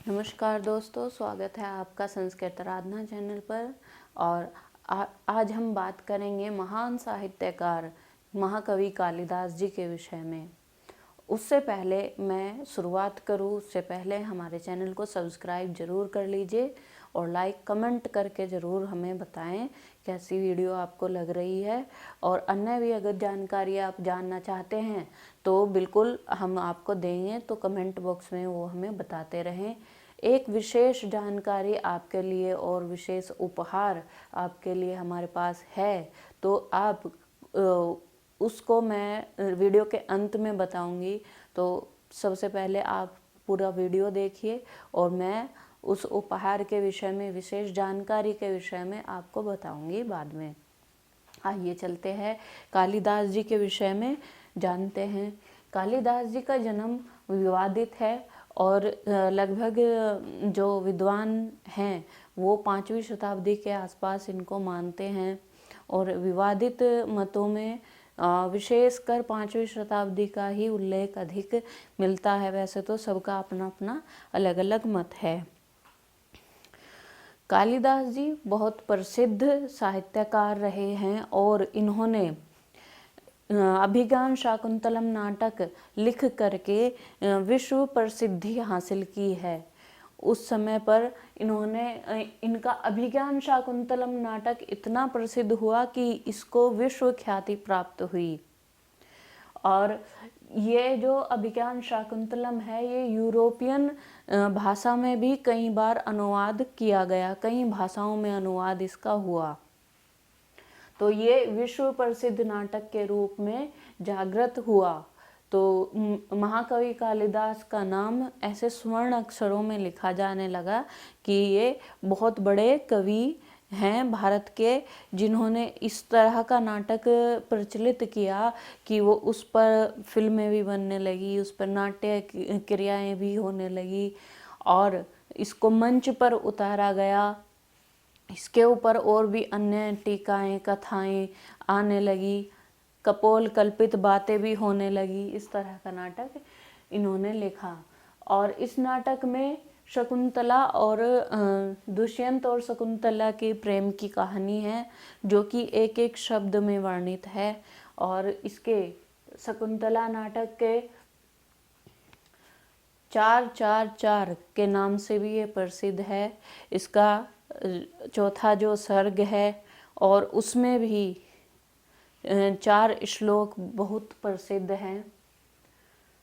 नमस्कार दोस्तों, स्वागत है आपका संस्कृत आराधना चैनल पर। और आज हम बात करेंगे महान साहित्यकार महाकवि कालिदास जी के विषय में। उससे पहले मैं शुरुआत करूं, उससे पहले हमारे चैनल को सब्सक्राइब ज़रूर कर लीजिए और लाइक कमेंट करके ज़रूर हमें बताएं कैसी वीडियो आपको लग रही है। और अन्य भी अगर जानकारी आप जानना चाहते हैं तो बिल्कुल हम आपको देंगे, तो कमेंट बॉक्स में वो हमें बताते रहें। एक विशेष जानकारी आपके लिए और विशेष उपहार आपके लिए हमारे पास है, तो आप उसको मैं वीडियो के अंत में बताऊंगी। तो सबसे पहले आप पूरा वीडियो देखिए और मैं उस उपहार के विषय में, विशेष जानकारी के विषय में आपको बताऊंगी बाद में। आइए चलते हैं कालिदास जी के विषय में, जानते हैं। कालिदास जी का जन्म विवादित है और लगभग जो विद्वान हैं वो 5वीं शताब्दी के आसपास इनको मानते हैं। और विवादित मतों में विशेषकर 5वीं शताब्दी का ही उल्लेख अधिक मिलता है। वैसे तो सबका अपना अपना अलग अलग मत है। कालिदास जी बहुत प्रसिद्ध साहित्यकार रहे हैं और इन्होंने अभिज्ञान शाकुंतलम नाटक लिख करके विश्व प्रसिद्धि हासिल की है। उस समय पर इनका अभिज्ञान शाकुंतलम नाटक इतना प्रसिद्ध हुआ कि इसको विश्व ख्याति प्राप्त हुई। और ये जो अभिज्ञान शाकुंतलम है, ये यूरोपियन भाषा में भी कई बार अनुवाद किया गया, कई भाषाओं में अनुवाद इसका हुआ। तो ये विश्व प्रसिद्ध नाटक के रूप में जागृत हुआ। तो महाकवि कालिदास का नाम ऐसे स्वर्ण अक्षरों में लिखा जाने लगा कि ये बहुत बड़े कवि हैं भारत के, जिन्होंने इस तरह का नाटक प्रचलित किया कि वो उस पर फिल्में भी बनने लगी, उस पर नाट्य क्रियाएं भी होने लगी और इसको मंच पर उतारा गया। इसके ऊपर और भी अन्य टीकाएं, कथाएं आने लगी, कपोल कल्पित बातें भी होने लगी। इस तरह का नाटक इन्होंने लिखा। और इस नाटक में शकुंतला और दुष्यंत और शकुंतला के प्रेम की कहानी है, जो कि एक एक शब्द में वर्णित है। और इसके शकुंतला नाटक के 444 के नाम से भी ये प्रसिद्ध है। इसका चौथा जो सर्ग है और उसमें भी 4 श्लोक बहुत प्रसिद्ध हैं।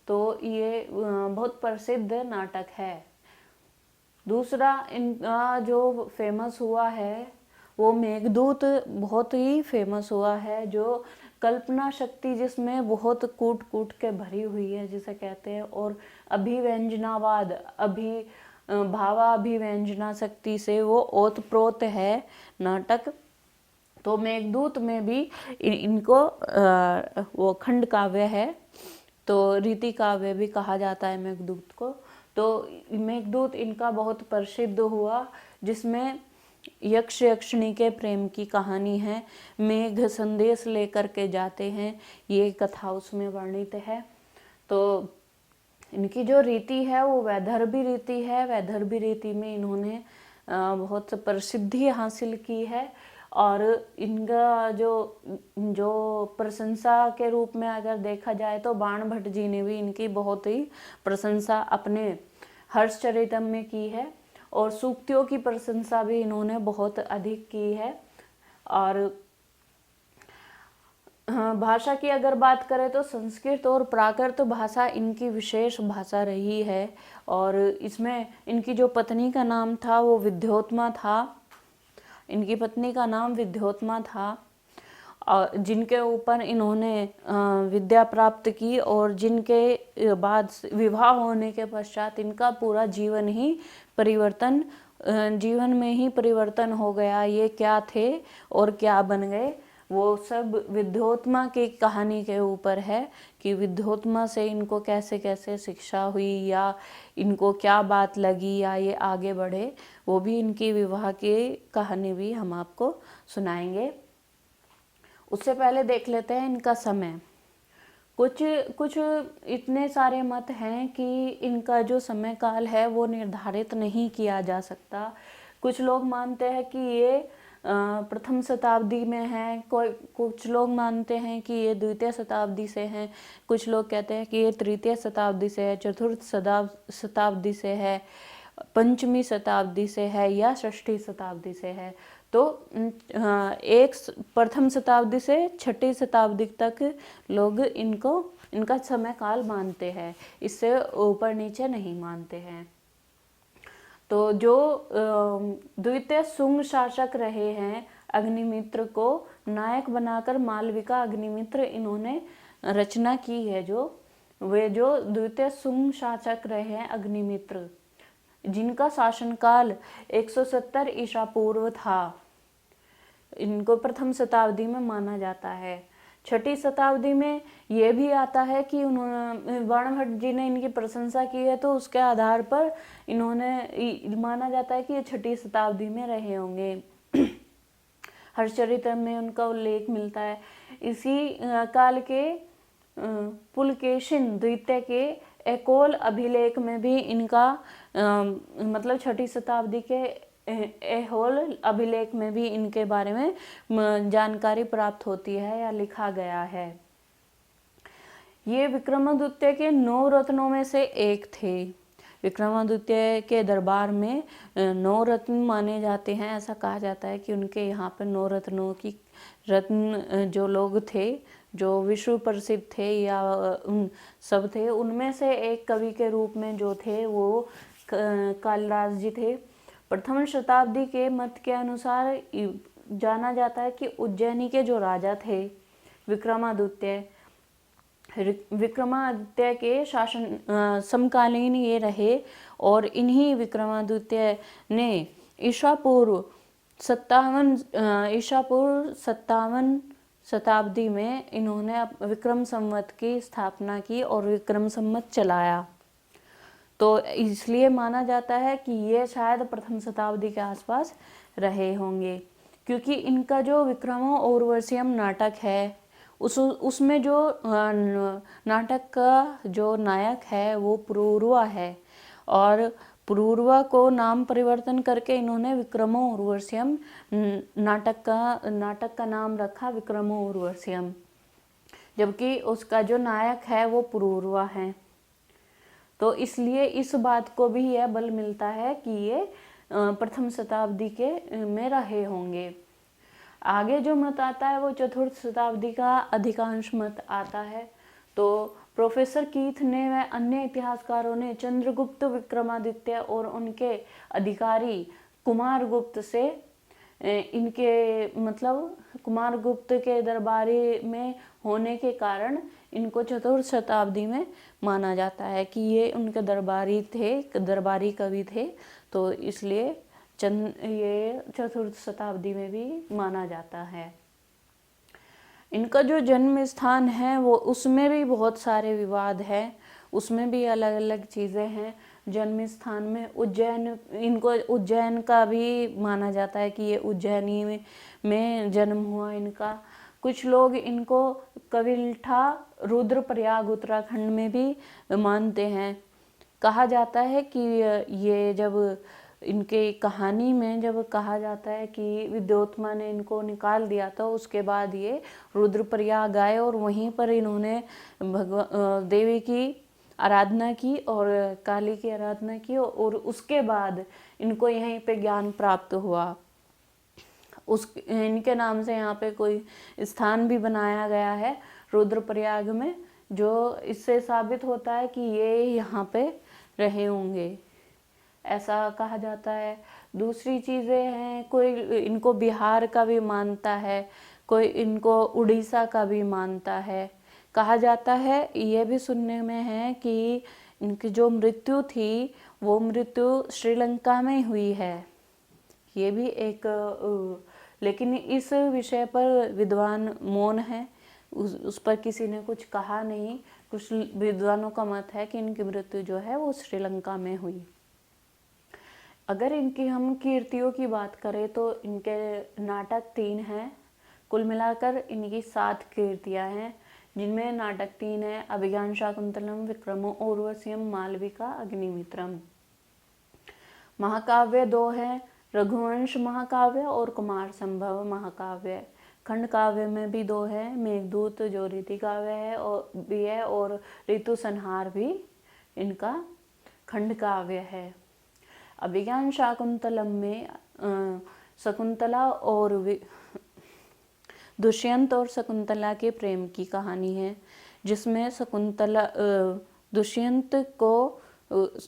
तो ये बहुत प्रसिद्ध नाटक है। दूसरा इनका जो फेमस हुआ है वो मेघदूत बहुत ही फेमस हुआ है, जो कल्पना शक्ति जिसमें बहुत कूट कूट के भरी हुई है जिसे कहते हैं। और अभिव्यंजनावाद, भावाभिव्यंजना शक्ति से वो ओतप्रोत है नाटक। तो मेघदूत में भी इनको वो खंड काव्य है, तो रीति काव्य भी कहा जाता है मेघदूत को। तो मेघदूत इनका बहुत प्रसिद्ध हुआ, जिसमें यक्ष यक्षिणी के प्रेम की कहानी है। मेघ संदेश लेकर के जाते हैं, ये कथा उसमें वर्णित है। तो इनकी जो रीति है वो वैदर्भी रीति है। वैदर्भी रीति में इन्होंने बहुत प्रसिद्धि हासिल की है। और इनका जो प्रशंसा के रूप में अगर देखा जाए तो बाण भट्ट जी ने भी इनकी बहुत ही प्रशंसा अपने हर्षचरितम में की है। और सूक्तियों की प्रशंसा भी इन्होंने बहुत अधिक की है। और भाषा की अगर बात करें तो संस्कृत और प्राकृत भाषा इनकी विशेष भाषा रही है। और इसमें इनकी जो पत्नी का नाम था वो विद्योत्मा था। इनकी पत्नी का नाम विद्योत्मा था, जिनके ऊपर इन्होंने विद्या प्राप्त की। और जिनके बाद विवाह होने के पश्चात इनका पूरा जीवन में ही परिवर्तन हो गया। ये क्या थे और क्या बन गए, वो सब विद्योत्मा की कहानी के ऊपर है कि विद्योत्मा से इनको कैसे कैसे शिक्षा हुई या इनको क्या बात लगी या ये आगे बढ़े। वो भी इनकी विवाह की कहानी भी हम आपको सुनाएंगे। उससे पहले देख लेते हैं इनका समय। कुछ कुछ इतने सारे मत हैं कि इनका जो समय काल है वो निर्धारित नहीं किया जा सकता। कुछ लोग मानते हैं कि ये प्रथम शताब्दी में है, कोई कुछ लोग मानते हैं कि ये द्वितीय शताब्दी से हैं, कुछ लोग कहते हैं कि ये तृतीय शताब्दी से है, चतुर्थ शताब्दी से है, पंचमी शताब्दी से है या षष्ठी शताब्दी से है। तो एक प्रथम शताब्दी से छठी शताब्दी तक लोग इनका समय काल मानते हैं, इससे ऊपर नीचे नहीं मानते हैं। तो जो द्वितीय शुंग शासक रहे हैं, अग्निमित्र को नायक बनाकर मालविका अग्निमित्र इन्होंने रचना की है। जो द्वितीय शुंग शासक रहे हैं अग्निमित्र, जिनका शासनकाल 170 ईसा पूर्व था, इनको प्रथम शताब्दी में माना जाता है। छठी शताब्दी में ये भी आता है कि उन्होंने बाणभट्ट जी ने इनकी प्रशंसा की है, तो उसके आधार पर इन्होंने माना जाता है कि ये छठी शताब्दी में रहे होंगे। हर्षचरित्र में उनका उल्लेख मिलता है। इसी काल के पुलकेशिन द्वितीय के एकोल अभिलेख में भी इनका मतलब छठी शताब्दी के एहोल अभिलेख में भी इनके बारे में जानकारी प्राप्त होती है या लिखा गया है। ये विक्रमादित्य के 9 रत्नों में से एक थे। विक्रमादित्य के दरबार में 9 रत्न माने जाते हैं। ऐसा कहा जाता है कि उनके यहाँ पे 9 रत्नों की रत्न जो लोग थे, जो विश्व प्रसिद्ध थे या सब थे, उनमें से एक कवि के रूप में जो थे वो कालिदास जी थे। प्रथम शताब्दी के मत के अनुसार जाना जाता है कि उज्जैनी के जो राजा थे विक्रमादित्य के शासन समकालीन ये रहे, और इन्हीं विक्रमादित्य ने ईसा पूर्व 57 शताब्दी में इन्होंने विक्रम संवत की स्थापना की और विक्रम संवत चलाया। तो इसलिए माना जाता है कि ये शायद प्रथम शताब्दी के आसपास रहे होंगे, क्योंकि इनका जो विक्रमो उर्वशीयम नाटक है उसमें जो नाटक का जो नायक है वो पुरूरवा है, और पुरूरवा को नाम परिवर्तन करके इन्होंने विक्रमो उर्वशीयम नाटक का नाम रखा, विक्रमो उर्वशीयम, जबकि उसका जो नायक है वो पुरूरवा है। तो इसलिए इस बात को भी यह बल मिलता है कि ये प्रथम शताब्दी के में रहे होंगे। आगे जो मत आता है वो चतुर्थ शताब्दी का अधिकांश मत आता है। तो प्रोफेसर कीथ ने व अन्य इतिहासकारों ने चंद्रगुप्त विक्रमादित्य और उनके अधिकारी कुमारगुप्त से इनके मतलब कुमारगुप्त के दरबारी में होने के कारण इनको चतुर्थ शताब्दी में माना जाता है कि ये उनके दरबारी कवि थे, तो इसलिए ये चतुर्थ शताब्दी में भी माना जाता है। इनका जो जन्म स्थान है वो उसमें भी बहुत सारे विवाद है, उसमें भी अलग अलग चीज़ें हैं। जन्म स्थान में इनको उज्जैन का भी माना जाता है कि ये उज्जैनी में जन्म हुआ इनका। कुछ लोग इनको कविल्ठा रुद्रप्रयाग उत्तराखंड में भी मानते हैं। कहा जाता है कि ये जब इनके कहानी में जब कहा जाता है कि विद्योत्मा ने इनको निकाल दिया था, उसके बाद ये रुद्रप्रयाग आए और वहीं पर इन्होंने देवी की आराधना की और काली की आराधना की, और उसके बाद इनको यहीं पे ज्ञान प्राप्त हुआ। इनके नाम से यहाँ पे कोई स्थान भी बनाया गया है रुद्रप्रयाग में, जो इससे साबित होता है कि ये यहाँ पे रहे होंगे, ऐसा कहा जाता है। दूसरी चीज़ें हैं, कोई इनको बिहार का भी मानता है, कोई इनको उड़ीसा का भी मानता है। कहा जाता है, ये भी सुनने में है कि इनकी जो मृत्यु थी वो मृत्यु श्रीलंका में हुई है। ये भी एक लेकिन इस विषय पर विद्वान मौन है, उस पर किसी ने कुछ कहा नहीं। कुछ विद्वानों का मत है कि इनकी मृत्यु जो है वो श्रीलंका में हुई। अगर इनकी हम कीर्तियों की बात करें तो इनके नाटक 3 हैं, कुल मिलाकर इनकी 7 कीर्तियां हैं। जिनमें नाटक 3 है, अभिज्ञान शाकुंतलम, विक्रमो उर्वशीयम, मालविका, अग्निमित्रम। महाकाव्य 2 है, रघुवंश महाकाव्य और कुमार संभव महाकाव्य। खंड काव्य में भी 2 है, मेघदूत जो रीति काव्य है और ऋतु संहार भी इनका खंड काव्य है। अभिज्ञान शाकुंतलम में शकुंतला और दुष्यंत और शकुंतला के प्रेम की कहानी है, जिसमें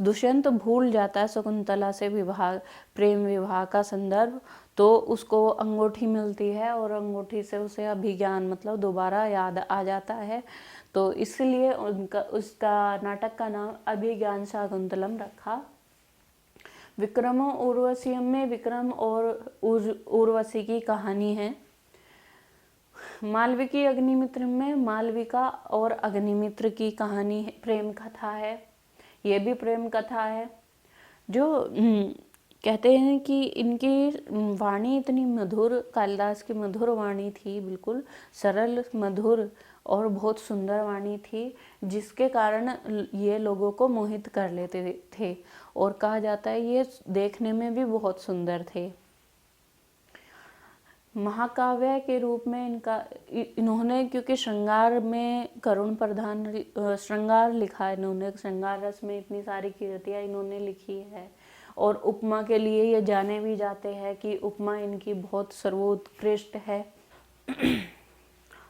दुष्यंत भूल जाता है शकुंतला से प्रेम विवाह का संदर्भ, तो उसको अंगूठी मिलती है और अंगूठी से उसे अभिज्ञान मतलब दोबारा याद आ जाता है, तो इसलिए उसका नाटक का नाम अभिज्ञान शाकुंतलम रखा। विक्रम उर्वशीयम में विक्रम और उर्वशी की कहानी है। मालविकी अग्निमित्र में मालविका और अग्निमित्र की कहानी है, प्रेम कथा है, ये भी प्रेम कथा है। जो कहते हैं कि इनकी वाणी इतनी मधुर, कालिदास की मधुर वाणी थी, बिल्कुल सरल मधुर और बहुत सुंदर वाणी थी, जिसके कारण ये लोगों को मोहित कर लेते थे और कहा जाता है ये देखने में भी बहुत सुंदर थे। महाकाव्य के रूप में इन्होंने क्योंकि श्रृंगार में करुण प्रधान श्रृंगार लिखा है, इन्होंने श्रृंगार रस में इतनी सारी कृतियाँ इन्होंने लिखी है और उपमा के लिए ये जाने भी जाते हैं कि उपमा इनकी बहुत सर्वोत्कृष्ट है।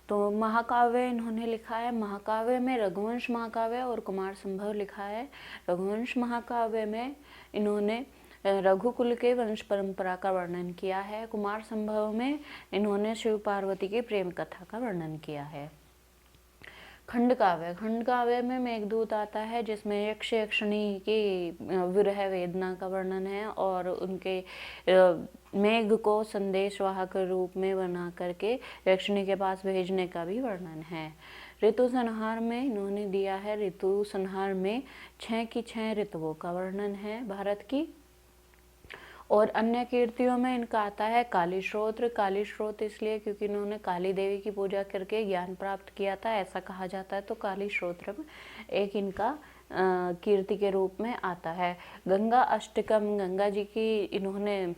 तो महाकाव्य इन्होंने लिखा है। महाकाव्य में रघुवंश महाकाव्य और कुमार संभव लिखा है। रघुवंश महाकाव्य में इन्होंने रघुकुल के वंश परंपरा का वर्णन किया है। कुमार संभव में इन्होंने शिव पार्वती की प्रेम कथा का वर्णन किया है। खंड काव्य में मेघदूत आता है, जिसमें यक्ष यक्षिणी की विरह वेदना का वर्णन है और उनके मेघ को संदेशवाहक रूप में बना करके यक्षिणी के पास भेजने का भी वर्णन है। ऋतु संहार में इन्होंने दिया है, ऋतु संहार में 6 की 6 ऋतुओं का वर्णन है भारत की। और अन्य कीर्तियों में इनका आता है काली स्रोत इसलिए क्योंकि इन्होंने काली देवी की पूजा करके ज्ञान प्राप्त किया था, ऐसा कहा जाता है, तो काली स्रोत्र में एक इनका कीर्ति के रूप में आता है। गंगा अष्टकम, गंगा जी की इन्होंने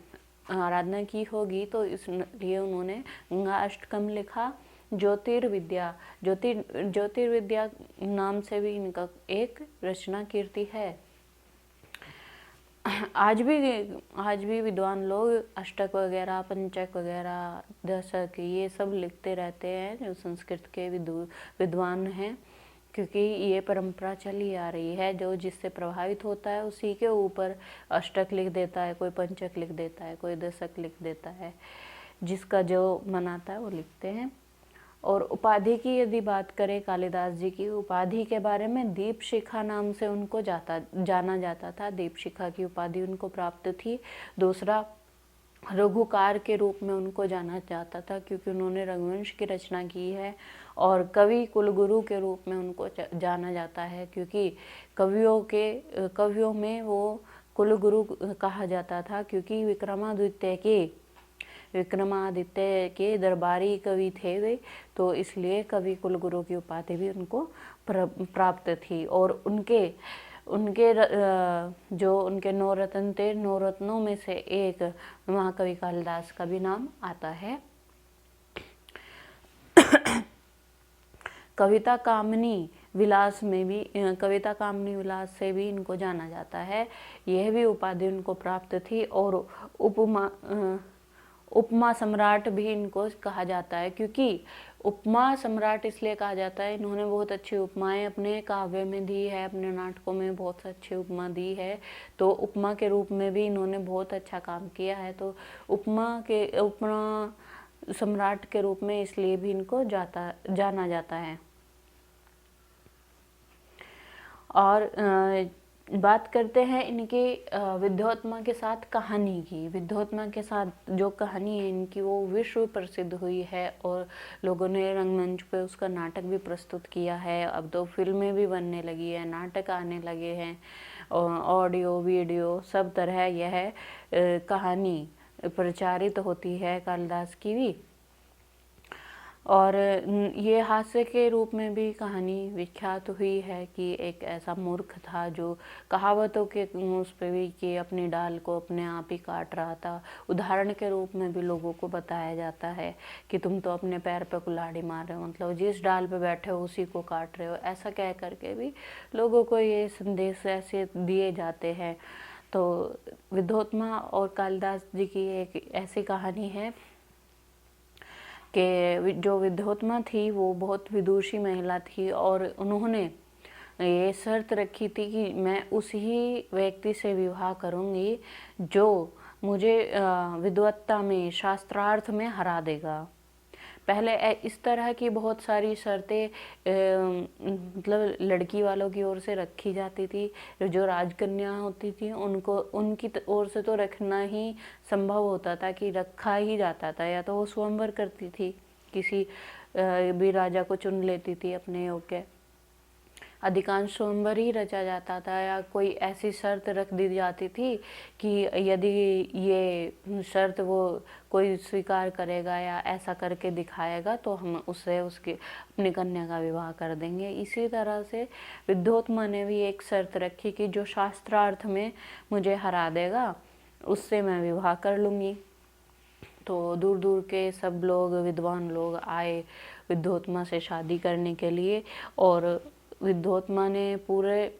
आराधना की होगी तो इसलिए उन्होंने गंगा अष्टकम लिखा। ज्योतिर्विद्या नाम से भी इनका एक रचना कीर्ति है। आज भी विद्वान लोग अष्टक वगैरह, पंचक वगैरह, दशक ये सब लिखते रहते हैं, जो संस्कृत के विद्वान हैं, क्योंकि ये परंपरा चली आ रही है। जो जिससे प्रभावित होता है उसी के ऊपर अष्टक लिख देता है, कोई पंचक लिख देता है, कोई दशक लिख देता है, जिसका जो मन आता है वो लिखते हैं। और उपाधि की यदि बात करें कालिदास जी की उपाधि के बारे में, दीपशिखा नाम से उनको जाना जाता था, दीपशिखा की उपाधि उनको प्राप्त थी। दूसरा, रघुकार के रूप में उनको जाना जाता था क्योंकि उन्होंने रघुवंश की रचना की है। और कवि कुलगुरु के रूप में उनको जाना जाता है क्योंकि कवियों में वो कुलगुरु कहा जाता था, क्योंकि विक्रमादित्य के दरबारी कवि थे वे, तो इसलिए कवि कुलगुरु की उपाधि भी उनको प्राप्त थी। और उनके जो उनके 9 रत्न थे, 9 रत्नों में से एक महाकवि कालिदास का भी नाम आता है। कविता कामनी विलास से भी इनको जाना जाता है, यह भी उपाधि उनको प्राप्त थी। और उपमा सम्राट भी इनको कहा जाता है, क्योंकि उपमा सम्राट इसलिए कहा जाता है, इन्होंने बहुत अच्छी उपमाएं अपने काव्य में दी है, अपने नाटकों में बहुत अच्छी उपमा दी है, तो उपमा के रूप में भी इन्होंने बहुत अच्छा काम किया है। तो उपमा सम्राट के रूप में इसलिए भी इनको जाना जाता है। और बात करते हैं इनकी विद्योत्मा के साथ कहानी की। विद्योत्मा के साथ जो कहानी है इनकी वो विश्व प्रसिद्ध हुई है और लोगों ने रंगमंच पे उसका नाटक भी प्रस्तुत किया है। अब तो फिल्में भी बनने लगी है, नाटक आने लगे हैं, ऑडियो वीडियो सब तरह यह कहानी प्रचारित होती है कालिदास की भी। और ये हास्य के रूप में भी कहानी विख्यात हुई है कि एक ऐसा मूर्ख था जो कहावतों के उस पे भी कि अपनी डाल को अपने आप ही काट रहा था। उदाहरण के रूप में भी लोगों को बताया जाता है कि तुम तो अपने पैर पे कुल्हाड़ी मार रहे हो, मतलब जिस डाल पे बैठे हो उसी को काट रहे हो, ऐसा कह करके भी लोगों को ये संदेश ऐसे दिए जाते हैं। तो विद्योत्मा और कालिदास जी की एक ऐसी कहानी है कि जो विद्योत्मा थी वो बहुत विदुषी महिला थी और उन्होंने ये शर्त रखी थी कि मैं उस ही व्यक्ति से विवाह करूंगी जो मुझे विद्वत्ता में, शास्त्रार्थ में हरा देगा। पहले इस तरह की बहुत सारी शर्तें मतलब लड़की वालों की ओर से रखी जाती थी। जो राजकन्या होती थी उनको उनकी ओर से तो रखना ही संभव होता था कि रखा ही जाता था, या तो वो स्वयंवर करती थी, किसी भी राजा को चुन लेती थी अपने योग्य। अधिकांश स्वयंवर ही रचा जाता था, या कोई ऐसी शर्त रख दी जाती थी कि यदि ये शर्त वो कोई स्वीकार करेगा या ऐसा करके दिखाएगा तो हम उससे उसकी अपनी कन्या का विवाह कर देंगे। इसी तरह से विद्योत्मा ने भी एक शर्त रखी कि जो शास्त्रार्थ में मुझे हरा देगा उससे मैं विवाह कर लूँगी। तो दूर दूर के सब लोग, विद्वान लोग आए विद्योत्मा से शादी करने के लिए, और विद्योत्मा ने पूरे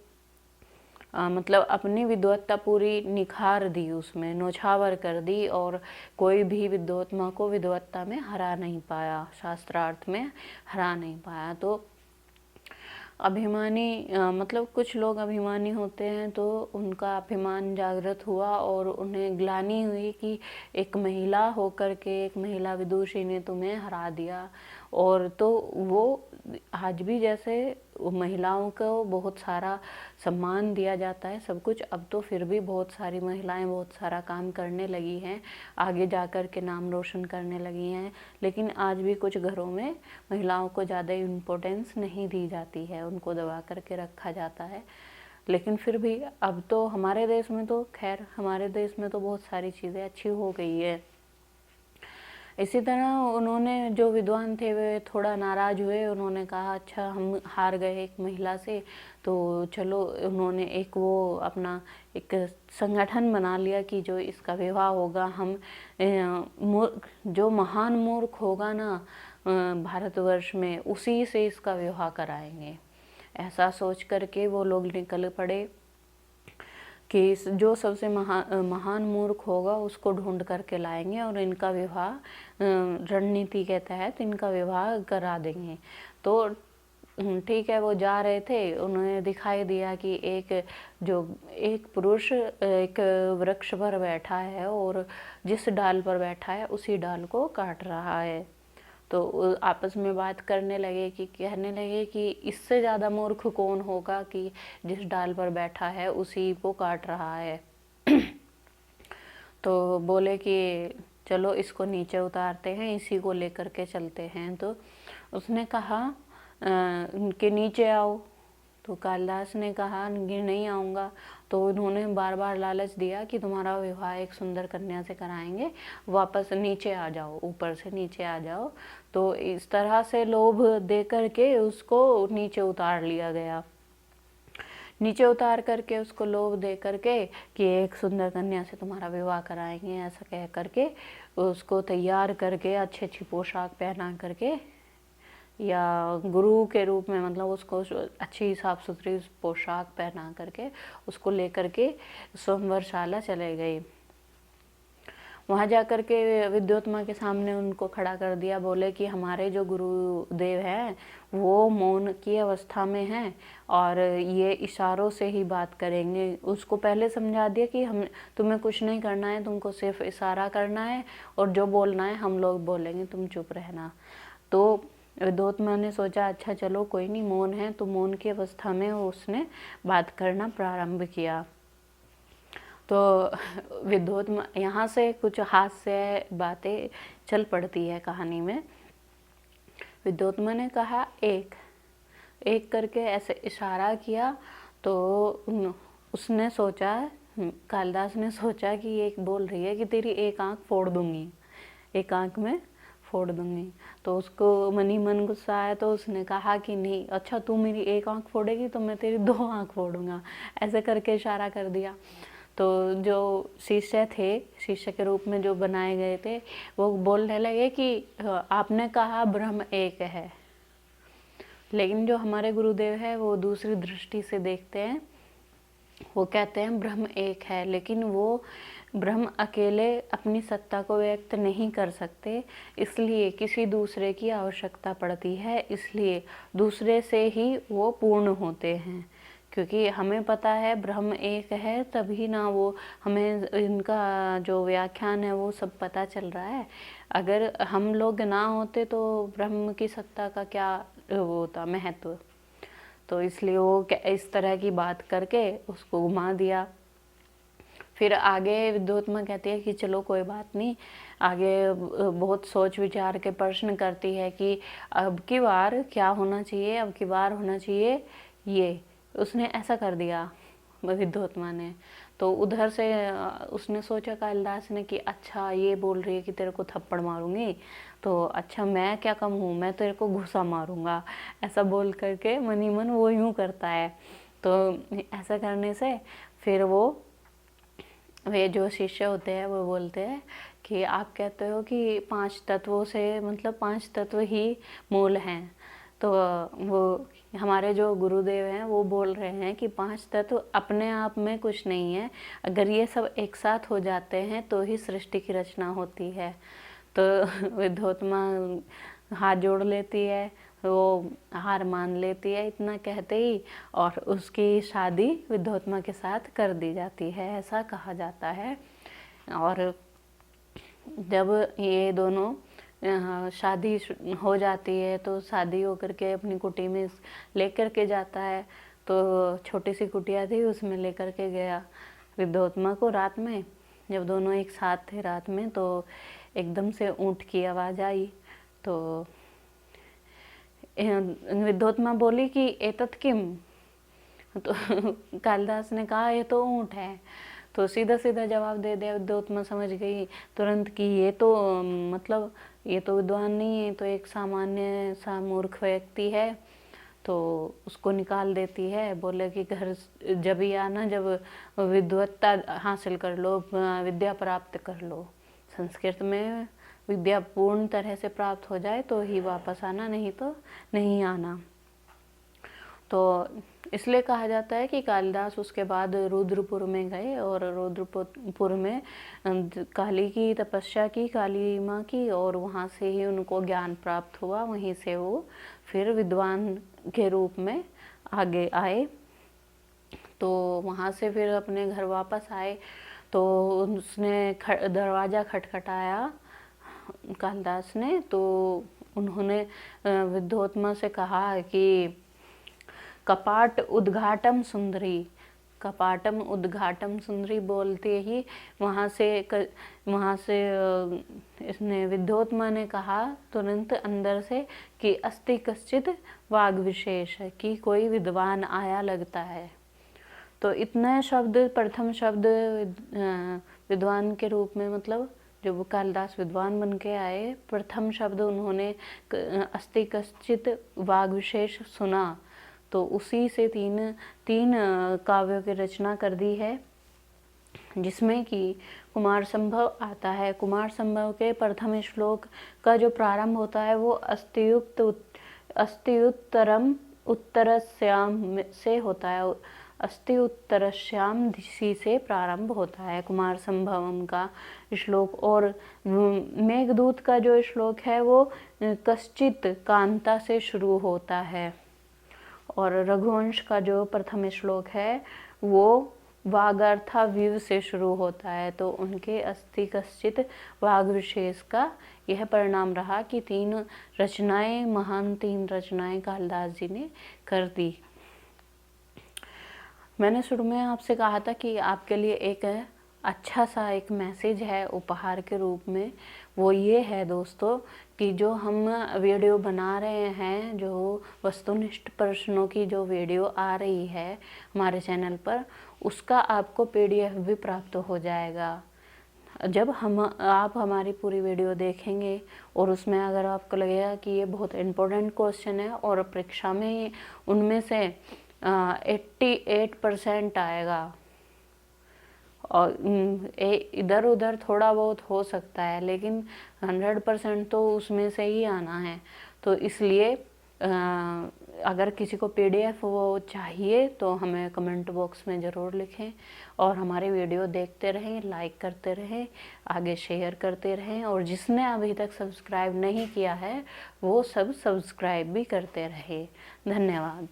मतलब अपनी विद्वत्ता पूरी निखार दी, उसमें नौछावर कर दी, और कोई भी विद्योत्मा को विद्वत्ता में हरा नहीं पाया, शास्त्रार्थ में हरा नहीं पाया। तो अभिमानी मतलब कुछ लोग अभिमानी होते हैं तो उनका अभिमान जागृत हुआ और उन्हें ग्लानि हुई कि एक महिला होकर के, एक महिला विदुषी ने तुम्हें हरा दिया। और तो वो आज भी जैसे महिलाओं को बहुत सारा सम्मान दिया जाता है, सब कुछ, अब तो फिर भी बहुत सारी महिलाएं बहुत सारा काम करने लगी हैं, आगे जाकर के नाम रोशन करने लगी हैं। लेकिन आज भी कुछ घरों में महिलाओं को ज़्यादा इम्पोर्टेंस नहीं दी जाती है, उनको दबा करके रखा जाता है। लेकिन फिर भी अब तो हमारे देश में तो खैर, हमारे देश में तो बहुत सारी चीज़ें अच्छी हो गई है। इसी तरह उन्होंने, जो विद्वान थे वे थोड़ा नाराज़ हुए, उन्होंने कहा अच्छा हम हार गए एक महिला से, तो चलो उन्होंने एक वो अपना एक संगठन बना लिया कि जो इसका विवाह होगा हम जो महान मूर्ख होगा ना भारतवर्ष में, उसी से इसका विवाह कराएंगे। ऐसा सोच करके वो लोग निकल पड़े कि जो सबसे महान मूर्ख होगा उसको ढूंढ करके लाएंगे और इनका विवाह रणनीति के तहत इनका विवाह करा देंगे। तो ठीक है, वो जा रहे थे, उन्हें दिखाई दिया कि एक पुरुष एक वृक्ष पर बैठा है और जिस डाल पर बैठा है उसी डाल को काट रहा है। तो आपस में बात करने लगे कि कहने लगे कि इससे ज़्यादा मूर्ख कौन होगा कि जिस डाल पर बैठा है उसी को काट रहा है। तो बोले कि चलो इसको नीचे उतारते हैं, इसी को लेकर के चलते हैं। तो उसने कहा कि नीचे आओ। तो कालिदास ने कहा कि नहीं आऊँगा। तो उन्होंने बार बार लालच दिया कि तुम्हारा विवाह एक सुंदर कन्या से कराएंगे, वापस नीचे आ जाओ, ऊपर से नीचे आ जाओ। तो इस तरह से लोभ दे करके उसको नीचे उतार लिया गया। नीचे उतार करके उसको लोभ दे करके कि एक सुंदर कन्या से तुम्हारा विवाह कराएंगे, ऐसा कह करके उसको तैयार करके अच्छी अच्छी पोशाक पहना करके, या गुरु के रूप में, मतलब उसको अच्छी साफ सुथरी पोशाक पहना करके उसको लेकर के स्वयंवरशाला चले गए। वहाँ जा कर के विद्योत्मा के सामने उनको खड़ा कर दिया, बोले कि हमारे जो गुरुदेव हैं वो मौन की अवस्था में हैं और ये इशारों से ही बात करेंगे। उसको पहले समझा दिया कि तुम्हें कुछ नहीं करना है, तुमको सिर्फ इशारा करना है और जो बोलना है हम लोग बोलेंगे, तुम चुप रहना। तो विद्योत्मा ने सोचा अच्छा चलो कोई नहीं, मौन है, तो मौन की अवस्था में उसने बात करना प्रारंभ किया। तो विद्योत्मा, यहाँ से कुछ हास्य बातें चल पड़ती है कहानी में। विद्योत्मा ने कहा एक एक करके ऐसे इशारा किया, तो उसने सोचा, कालिदास ने सोचा कि ये बोल रही है कि तेरी एक आंख फोड़ दूंगी, एक आंख में फोड़ दूंगी। तो उसको मन ही मन गुस्सा आया, तो उसने कहा कि नहीं, अच्छा तू मेरी एक आंख फोड़ेगी तो मैं तेरी 2 आंख फोड़ूंगा, ऐसे करके इशारा कर दिया। तो जो शिष्य थे, शिष्य के रूप में जो बनाए गए थे, वो बोलने लगे कि आपने कहा ब्रह्म एक है, लेकिन जो हमारे गुरुदेव है वो दूसरी दृष्टि से देखते हैं। वो कहते हैं ब्रह्म एक है, लेकिन वो ब्रह्म अकेले अपनी सत्ता को व्यक्त नहीं कर सकते, इसलिए किसी दूसरे की आवश्यकता पड़ती है, इसलिए दूसरे से ही वो पूर्ण होते हैं। क्योंकि हमें पता है ब्रह्म एक है, तभी ना वो हमें इनका जो व्याख्यान है वो सब पता चल रहा है। अगर हम लोग ना होते तो ब्रह्म की सत्ता का क्या वो होता महत्व। तो इसलिए वो इस तरह की बात करके उसको घुमा दिया। फिर आगे विद्योत्मा कहती है कि चलो कोई बात नहीं, आगे बहुत सोच विचार के प्रश्न करती है कि अब की बार क्या होना चाहिए, अब की बार होना चाहिए ये। उसने ऐसा कर दिया विद्योत्मा ने। तो उधर से उसने सोचा कालिदास ने कि अच्छा ये बोल रही है कि तेरे को थप्पड़ मारूंगी, तो अच्छा मैं क्या कम हूँ, मैं तेरे को घुसा मारूंगा, ऐसा बोल करके मन ही मन वो यूँ करता है। तो ऐसा करने से फिर वे जो शिष्य होते हैं वो बोलते हैं कि आप कहते हो कि 5 तत्वों से, मतलब 5 तत्व ही मूल हैं। तो वो हमारे जो गुरुदेव हैं वो बोल रहे हैं कि 5 तत्व अपने आप में कुछ नहीं है, अगर ये सब एक साथ हो जाते हैं तो ही सृष्टि की रचना होती है। तो विद्योत्मा हाथ जोड़ लेती है, वो हार मान लेती है इतना कहते ही, और उसकी शादी विद्योत्मा के साथ कर दी जाती है, ऐसा कहा जाता है। और जब ये दोनों शादी हो जाती है तो शादी होकर के अपनी कुटी में लेकर के जाता है। तो छोटी सी कुटिया थी, उसमें लेकर के गया विद्योत्मा को रात में। जब दोनों एक साथ थे रात में, तो एकदम से ऊँट की आवाज़ आई। तो विद्योत्मा बोली कि एतत् किम। तो कालिदास ने कहा ये तो ऊँट है। तो सीधा सीधा जवाब दे दिया विद्योत्मा, समझ गई तुरंत कि ये तो मतलब ये तो विद्वान नहीं है, तो एक सामान्य सा मूर्ख व्यक्ति है। तो उसको निकाल देती है, बोले कि घर जब ही आना जब विद्वत्ता हासिल कर लो, विद्या प्राप्त कर लो, संस्कृत में विद्या पूर्ण तरह से प्राप्त हो जाए तो ही वापस आना, नहीं तो नहीं आना। तो इसलिए कहा जाता है कि कालिदास उसके बाद रुद्रपुर में गए और रुद्रपुर में काली की तपस्या की, काली माँ की, और वहाँ से ही उनको ज्ञान प्राप्त हुआ। वहीं से वो फिर विद्वान के रूप में आगे आए। तो वहाँ से फिर अपने घर वापस आए। तो उसने दरवाज़ा खटखटाया कालिदास ने। तो उन्होंने विद्योत्मा से कहा कि कपाट उद्घाटम सुंदरी, कपाटम उद्घाटम सुंदरी बोलते ही वहाँ से इसने विद्योत्मा ने कहा तुरंत अंदर से कि अस्ति कश्चित वाग विशेष, कि कोई विद्वान आया लगता है। तो इतना शब्द, प्रथम शब्द विद्वान के रूप में, मतलब जब कालिदास विद्वान बन के आए, प्रथम शब्द उन्होंने अस्ति कश्चित वाग विशेष सुना, तो उसी से तीन काव्यों की रचना कर दी है, जिसमें कि कुमार संभव आता है। कुमार संभव के प्रथम श्लोक का जो प्रारंभ होता है वो अस्त्युत्तरम उत्तरस्याम से होता है, अस्ति उत्तरश्याम दिशि से प्रारंभ होता है कुमार संभवम का श्लोक। और मेघदूत का जो श्लोक है वो कश्चित कांता से शुरू होता है। और रघुवंश का जो प्रथम श्लोक है वो वागार्था विव से शुरू होता है। तो उनके अस्ति कश्चित वाग विशेष का यह परिणाम रहा कि 3 रचनाएं, महान 3 रचनाएं कालिदास जी ने कर दी। मैंने शुरू में आपसे कहा था कि आपके लिए एक अच्छा सा एक मैसेज है उपहार के रूप में। वो ये है दोस्तों कि जो हम वीडियो बना रहे हैं, जो वस्तुनिष्ठ प्रश्नों की जो वीडियो आ रही है हमारे चैनल पर, उसका आपको PDF भी प्राप्त हो जाएगा। जब आप हमारी पूरी वीडियो देखेंगे और उसमें अगर आपको लगेगा कि ये बहुत इम्पोर्टेंट क्वेश्चन है और परीक्षा में उनमें से 88% आएगा और इधर उधर थोड़ा बहुत हो सकता है, लेकिन 100% तो उसमें से ही आना है। तो इसलिए अगर किसी को PDF वो चाहिए तो हमें कमेंट बॉक्स में ज़रूर लिखें और हमारी वीडियो देखते रहें, लाइक करते रहें, आगे शेयर करते रहें, और जिसने अभी तक सब्सक्राइब नहीं किया है वो सब सब्सक्राइब भी करते रहे। धन्यवाद।